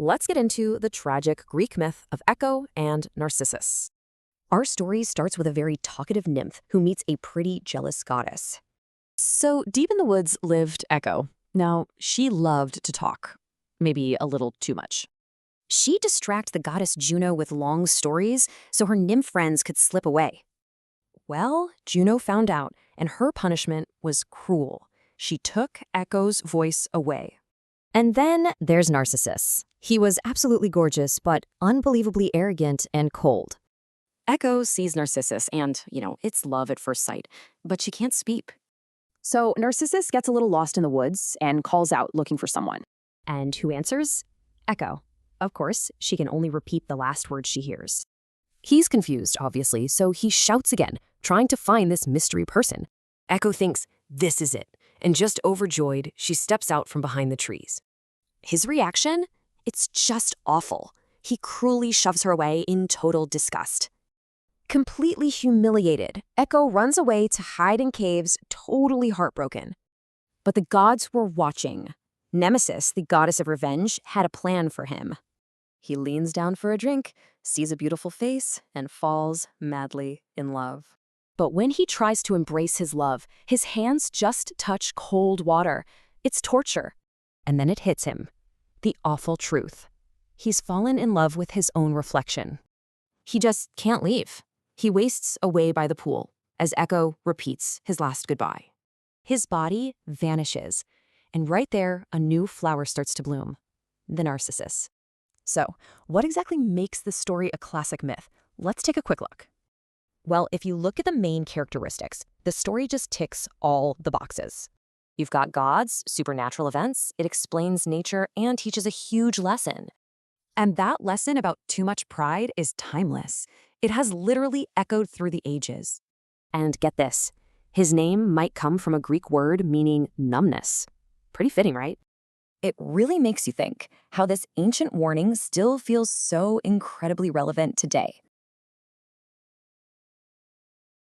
let's get into the tragic Greek myth of Echo and Narcissus. Our story starts with a very talkative nymph who meets a pretty jealous goddess. So deep in the woods lived Echo. Now, she loved to talk, maybe a little too much. She'd distract the goddess Juno with long stories so her nymph friends could slip away. Well, Juno found out, and her punishment was cruel. She took Echo's voice away. And then there's Narcissus. He was absolutely gorgeous, but unbelievably arrogant and cold. Echo sees Narcissus and, it's love at first sight, but she can't speak. So Narcissus gets a little lost in the woods and calls out looking for someone. And who answers? Echo. Of course, she can only repeat the last word she hears. He's confused, obviously, so he shouts again, trying to find this mystery person. Echo thinks this is it, and just overjoyed, she steps out from behind the trees. His reaction? It's just awful. He cruelly shoves her away in total disgust. Completely humiliated, Echo runs away to hide in caves, totally heartbroken. But the gods were watching. Nemesis, the goddess of revenge, had a plan for him. He leans down for a drink, sees a beautiful face, and falls madly in love. But when he tries to embrace his love, his hands just touch cold water. It's torture. And then it hits him. The awful truth. He's fallen in love with his own reflection. He just can't leave. He wastes away by the pool as Echo repeats his last goodbye. His body vanishes, and right there, a new flower starts to bloom, the Narcissus. So, what exactly makes this story a classic myth? Let's take a quick look. Well, if you look at the main characteristics, the story just ticks all the boxes. You've got gods, supernatural events, it explains nature, and teaches a huge lesson. And that lesson about too much pride is timeless. It has literally echoed through the ages. And get this, his name might come from a Greek word meaning numbness. Pretty fitting, right? It really makes you think how this ancient warning still feels so incredibly relevant today.